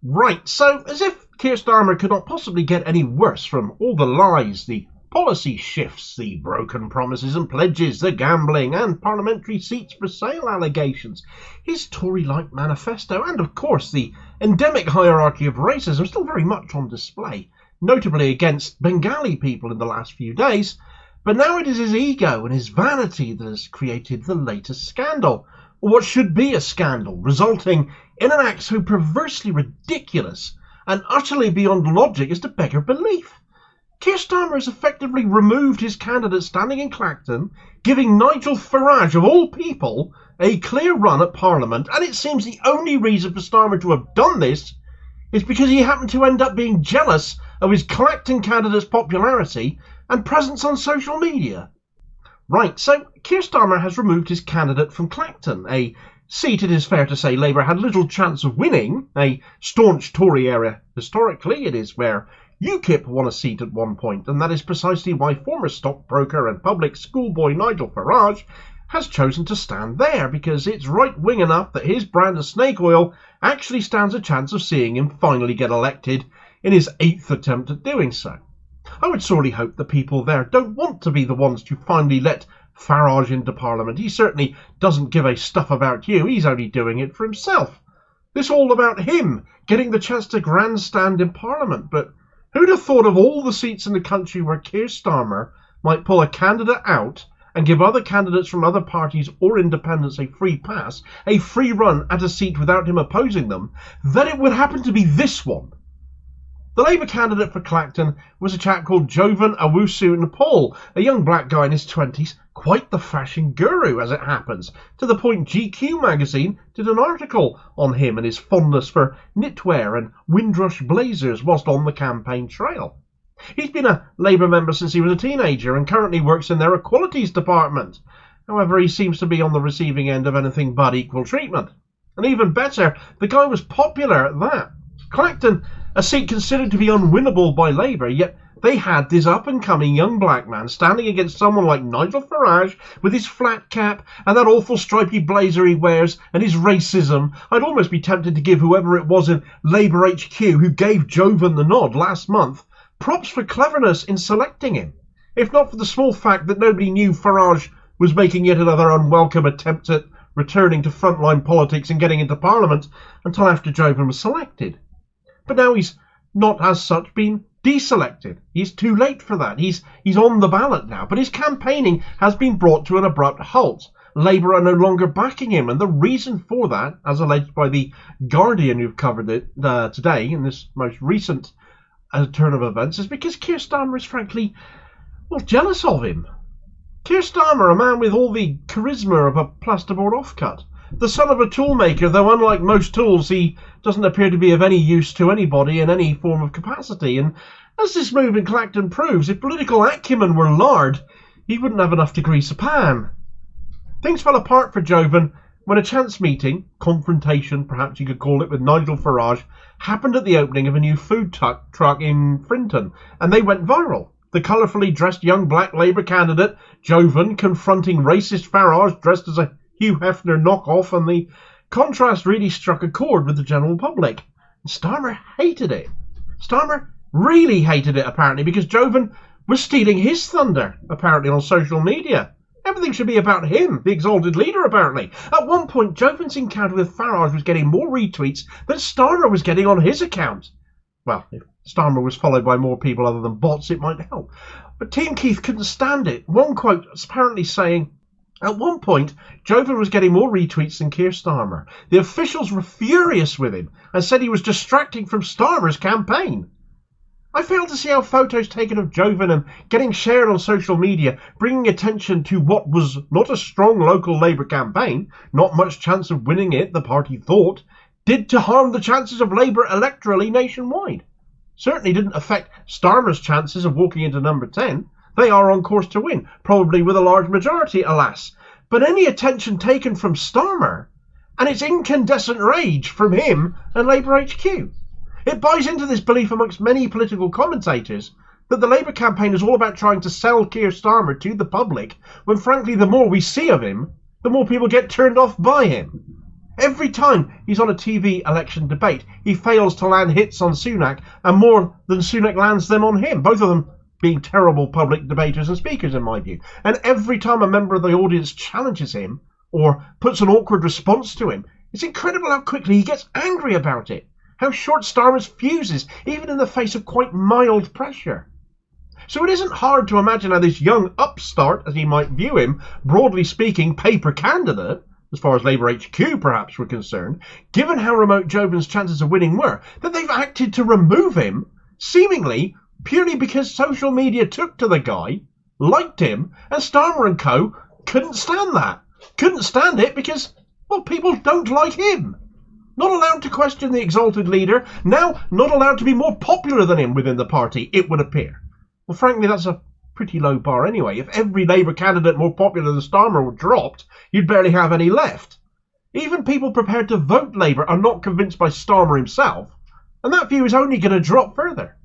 Right, so as if Keir Starmer could not possibly get any worse from all the lies, the policy shifts, the broken promises and pledges, the gambling and parliamentary seats for sale allegations, his Tory-like manifesto and, of course, the endemic hierarchy of racism still very much on display, notably against Bengali people in the last few days. But now it is his ego and his vanity that has created the latest scandal, or what should be a scandal, resulting in an act so perversely ridiculous and utterly beyond logic as to beggar belief. Keir Starmer has effectively removed his candidate standing in Clacton, giving Nigel Farage, of all people, a clear run at Parliament, and it seems the only reason for Starmer to have done this is because he happened to end up being jealous of his Clacton candidate's popularity and presence on social media. Right, so Keir Starmer has removed his candidate from Clacton, a seat, it is fair to say, Labour had little chance of winning, a staunch Tory area historically. It is where UKIP won a seat at one point, and that is precisely why former stockbroker and public schoolboy Nigel Farage has chosen to stand there, because it's right-wing enough that his brand of snake oil actually stands a chance of seeing him finally get elected in his 8th attempt at doing so. I would sorely hope the people there don't want to be the ones to finally let Farage into Parliament. He certainly doesn't give a stuff about you. He's only doing it for himself. It's all about him getting the chance to grandstand in Parliament. But who'd have thought of all the seats in the country where Keir Starmer might pull a candidate out and give other candidates from other parties or independents a free pass, a free run at a seat without him opposing them, that it would happen to be this one? The Labour candidate for Clacton was a chap called owusu-nepaul, a young black guy in his 20s, quite the fashion guru as it happens, to the point GQ magazine did an article on him and his fondness for knitwear and windrush blazers whilst on the campaign trail. He's been a Labour member since he was a teenager and currently works in their equalities department. However, he seems to be on the receiving end of anything but equal treatment. And even better, the guy was popular at that. Clacton, a seat considered to be unwinnable by Labour, yet they had this up-and-coming young black man standing against someone like Nigel Farage with his flat cap and that awful stripy blazer he wears and his racism. I'd almost be tempted to give whoever it was in Labour HQ who gave Jovan the nod last month props for cleverness in selecting him, if not for the small fact that nobody knew Farage was making yet another unwelcome attempt at returning to frontline politics and getting into Parliament until after Jovan was selected. But now he's not as such been deselected. He's too late for that. He's on the ballot now. But his campaigning has been brought to an abrupt halt. Labour are no longer backing him, and the reason for that, as alleged by the Guardian who've covered it today in this most recent turn of events, is because Keir Starmer is frankly, jealous of him. Keir Starmer, a man with all the charisma of a plasterboard offcut. The son of a toolmaker, though unlike most tools, he doesn't appear to be of any use to anybody in any form of capacity. And as this move in Clacton proves, if political acumen were lard, he wouldn't have enough to grease a pan. Things fell apart for Jovan when a chance meeting, confrontation perhaps you could call it, with Nigel Farage happened at the opening of a new food truck in Frinton, and they went viral. The colourfully dressed young black Labour candidate, Jovan, confronting racist Farage dressed as a Hugh Hefner knockoff, and the contrast really struck a chord with the general public. And Starmer hated it. Starmer really hated it, apparently, because Jovan was stealing his thunder, apparently, on social media. Everything should be about him, the exalted leader, apparently. At one point, Jovan's encounter with Farage was getting more retweets than Starmer was getting on his account. Well, if Starmer was followed by more people other than bots, it might help. But Team Keith couldn't stand it. One quote was apparently saying, at one point, Jovan was getting more retweets than Keir Starmer. The officials were furious with him and said he was distracting from Starmer's campaign. I fail to see how photos taken of Jovan and getting shared on social media, bringing attention to what was not a strong local Labour campaign, not much chance of winning it, the party thought, did to harm the chances of Labour electorally nationwide. Certainly didn't affect Starmer's chances of walking into number 10. They are on course to win, probably with a large majority, alas. But any attention taken from Starmer, and its incandescent rage from him and Labour HQ. It buys into this belief amongst many political commentators that the Labour campaign is all about trying to sell Keir Starmer to the public, when frankly the more we see of him, the more people get turned off by him. Every time he's on a TV election debate, he fails to land hits on Sunak, and more than Sunak lands them on him, both of them being terrible public debaters and speakers in my view. And every time a member of the audience challenges him or puts an awkward response to him, it's incredible how quickly he gets angry about it, how short Starmer's fuses, even in the face of quite mild pressure. So it isn't hard to imagine how this young upstart, as he might view him, broadly speaking, paper candidate, as far as Labour HQ perhaps were concerned, given how remote Jovan's chances of winning were, that they've acted to remove him, seemingly purely because social media took to the guy, liked him, and Starmer and co. couldn't stand that. Couldn't stand it because, well, people don't like him. Not allowed to question the exalted leader, now not allowed to be more popular than him within the party, it would appear. Well, frankly, that's a pretty low bar anyway. If every Labour candidate more popular than Starmer were dropped, you'd barely have any left. Even people prepared to vote Labour are not convinced by Starmer himself, and that view is only going to drop further.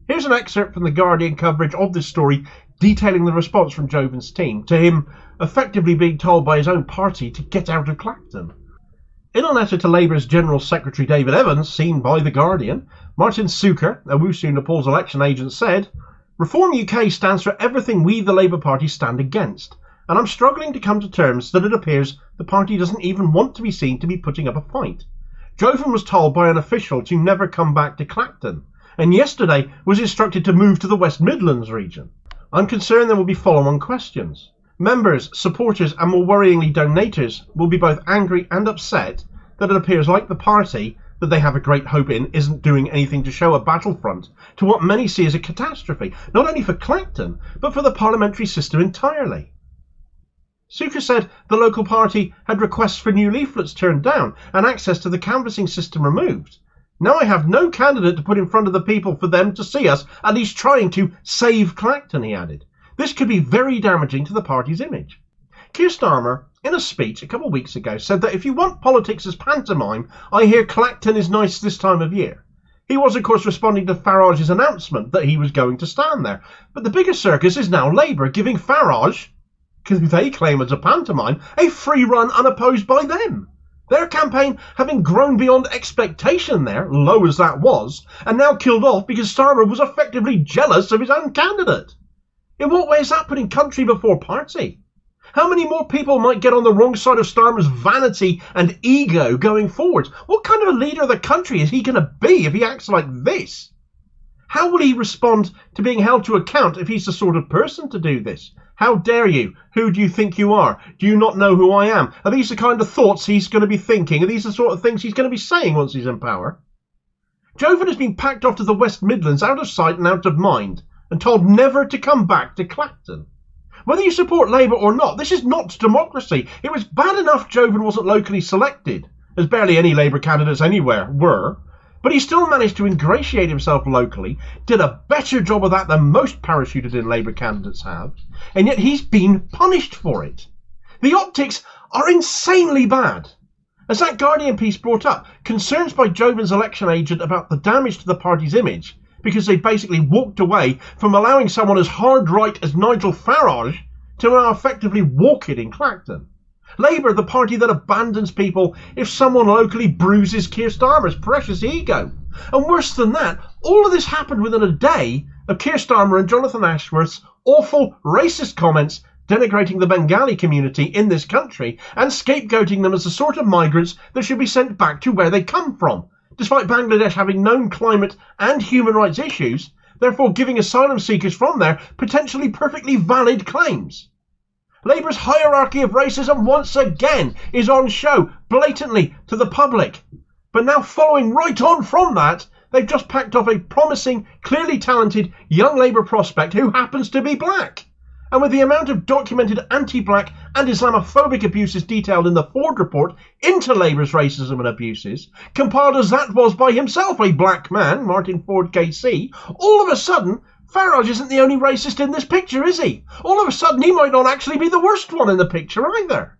Here's an excerpt from the Guardian coverage of this story detailing the response from Jovan's team to him effectively being told by his own party to get out of Clacton. In a letter to Labour's General Secretary David Evans, seen by The Guardian, Martin Suker, owusu-nepaul's election agent, said, "Reform UK stands for everything we, the Labour Party, stand against, and I'm struggling to come to terms that it appears the party doesn't even want to be seen to be putting up a fight. Jovan was told by an official to never come back to Clacton, and yesterday was instructed to move to the West Midlands region. I'm concerned there will be follow-on questions. Members, supporters and more worryingly donators will be both angry and upset that it appears like the party that they have a great hope in isn't doing anything to show a battlefront to what many see as a catastrophe, not only for Clacton, but for the parliamentary system entirely." Suker said the local party had requests for new leaflets turned down and access to the canvassing system removed. "Now I have no candidate to put in front of the people for them to see us at least trying to save Clacton," he added. "This could be very damaging to the party's image." Keir Starmer, in a speech a couple of weeks ago, said that if you want politics as pantomime, I hear Clacton is nice this time of year. He was, of course, responding to Farage's announcement that he was going to stand there. But the bigger circus is now Labour giving Farage, who they claim as a pantomime, a free run unopposed by them. Their campaign having grown beyond expectation there, low as that was, and now killed off because Starmer was effectively jealous of his own candidate. In what way is that putting country before party? How many more people might get on the wrong side of Starmer's vanity and ego going forward? What kind of a leader of the country is he going to be if he acts like this? How will he respond to being held to account if he's the sort of person to do this? How dare you? Who do you think you are? Do you not know who I am? Are these the kind of thoughts he's going to be thinking? Are these the sort of things he's going to be saying once he's in power? Jovan has been packed off to the West Midlands out of sight and out of mind, and told never to come back to Clacton. Whether you support Labour or not, this is not democracy. It was bad enough Jovan wasn't locally selected, as barely any Labour candidates anywhere were, but he still managed to ingratiate himself locally, did a better job of that than most parachuted in Labour candidates have, and yet he's been punished for it. The optics are insanely bad. As that Guardian piece brought up, concerns by Jovan's election agent about the damage to the party's image, because they basically walked away from allowing someone as hard right as Nigel Farage to now effectively walk it in Clacton. Labour, the party that abandons people if someone locally bruises Keir Starmer's precious ego. And worse than that, all of this happened within a day of Keir Starmer and Jonathan Ashworth's awful racist comments denigrating the Bengali community in this country and scapegoating them as the sort of migrants that should be sent back to where they come from, despite Bangladesh having known climate and human rights issues, therefore giving asylum seekers from there potentially perfectly valid claims. Labour's hierarchy of racism once again is on show blatantly to the public. But now following right on from that, they've just packed off a promising, clearly talented young Labour prospect who happens to be black. And with the amount of documented anti-black and Islamophobic abuses detailed in the Ford report into Labour's racism and abuses, compiled as that was by himself a black man, Martin Ford KC, all of a sudden Farage isn't the only racist in this picture, is he? All of a sudden he might not actually be the worst one in the picture either.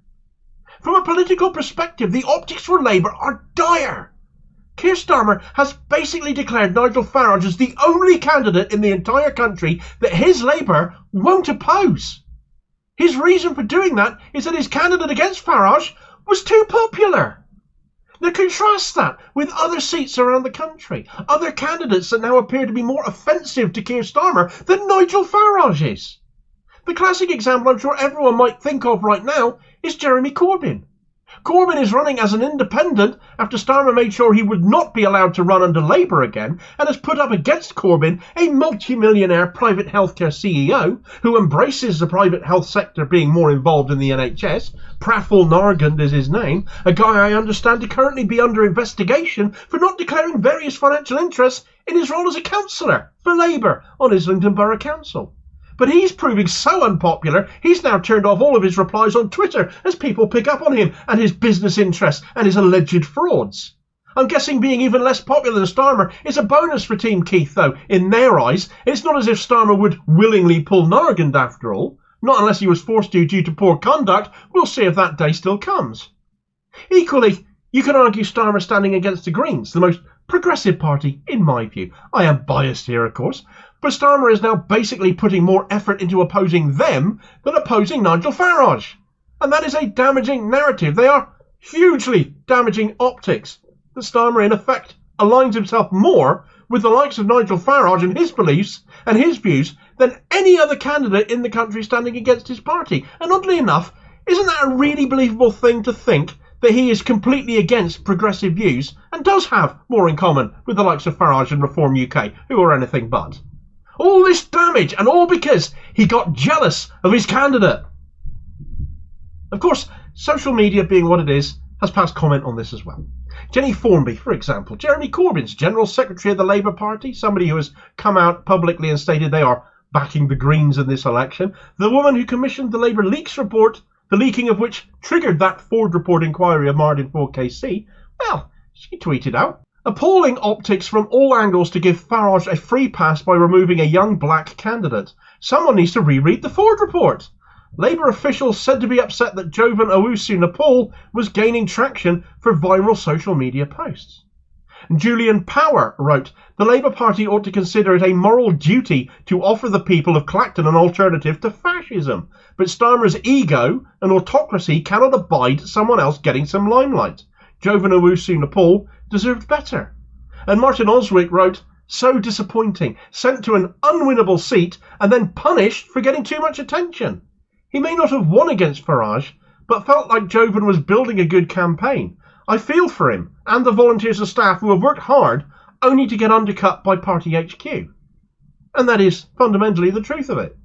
From a political perspective, the optics for Labour are dire. Keir Starmer has basically declared Nigel Farage as the only candidate in the entire country that his Labour won't oppose. His reason for doing that is that his candidate against Farage was too popular. Now contrast that with other seats around the country, other candidates that now appear to be more offensive to Keir Starmer than Nigel Farage is. The classic example I'm sure everyone might think of right now is Jeremy Corbyn. Corbyn is running as an independent after Starmer made sure he would not be allowed to run under Labour again, and has put up against Corbyn a multi-millionaire private healthcare CEO who embraces the private health sector being more involved in the NHS. Praful Nargand is his name, a guy I understand to currently be under investigation for not declaring various financial interests in his role as a councillor for Labour on Islington Borough Council. But he's proving so unpopular, he's now turned off all of his replies on Twitter as people pick up on him and his business interests and his alleged frauds. I'm guessing being even less popular than Starmer is a bonus for Team Keith, though, in their eyes. It's not as if Starmer would willingly pull Nargand after all. Not unless he was forced to due to poor conduct. We'll see if that day still comes. Equally, you can argue Starmer standing against the Greens, the most progressive party, in my view. I am biased here, of course. But Starmer is now basically putting more effort into opposing them than opposing Nigel Farage. And that is a damaging narrative. They are hugely damaging optics. That Starmer, in effect, aligns himself more with the likes of Nigel Farage and his beliefs and his views than any other candidate in the country standing against his party. And oddly enough, isn't that a really believable thing to think, that he is completely against progressive views and does have more in common with the likes of Farage and Reform UK, who are anything but? All this damage, and all because he got jealous of his candidate. Of course, social media being what it is, has passed comment on this as well. Jenny Formby, for example, Jeremy Corbyn's General Secretary of the Labour Party, somebody who has come out publicly and stated they are backing the Greens in this election, the woman who commissioned the Labour Leaks report, the leaking of which triggered that Ford report inquiry of Martin 4KC, well, she tweeted out, "Appalling optics from all angles to give Farage a free pass by removing a young black candidate. Someone needs to reread the Ford report." Labour officials said to be upset that Jovan Owusu-nepaul was gaining traction for viral social media posts. Julian Power wrote, "The Labour Party ought to consider it a moral duty to offer the people of Clacton an alternative to fascism, but Starmer's ego and autocracy cannot abide someone else getting some limelight. Jovan Owusu-nepaul deserved better." And Martin Oswick wrote, "So disappointing, sent to an unwinnable seat and then punished for getting too much attention. He may not have won against Farage, but felt like Jovan was building a good campaign. I feel for him and the volunteers and staff who have worked hard only to get undercut by party HQ." And that is fundamentally the truth of it.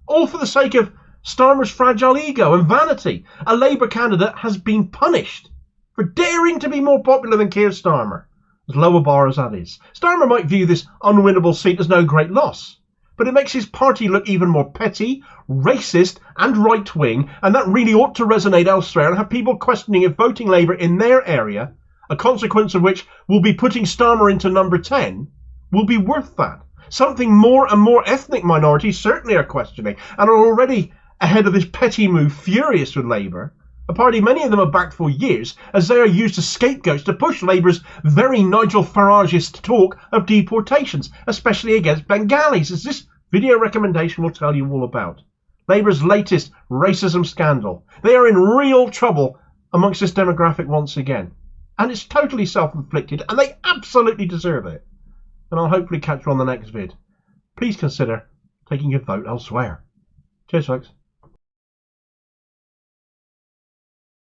All for the sake of Starmer's fragile ego and vanity. A Labour candidate has been punished for daring to be more popular than Keir Starmer, as low a bar as that is. Starmer might view this unwinnable seat as no great loss, but it makes his party look even more petty, racist and right-wing, and that really ought to resonate elsewhere and have people questioning if voting Labour in their area, a consequence of which will be putting Starmer into number 10, will be worth that. Something more and more ethnic minorities certainly are questioning, and are already ahead of this petty move furious with Labour, a party many of them have backed for years, as they are used as scapegoats to push Labour's very Nigel Farageist talk of deportations, especially against Bengalis, as this video recommendation will tell you all about. Labour's latest racism scandal. They are in real trouble amongst this demographic once again. And it's totally self-inflicted, and they absolutely deserve it. And I'll hopefully catch you on the next vid. Please consider taking your vote elsewhere. Cheers, folks.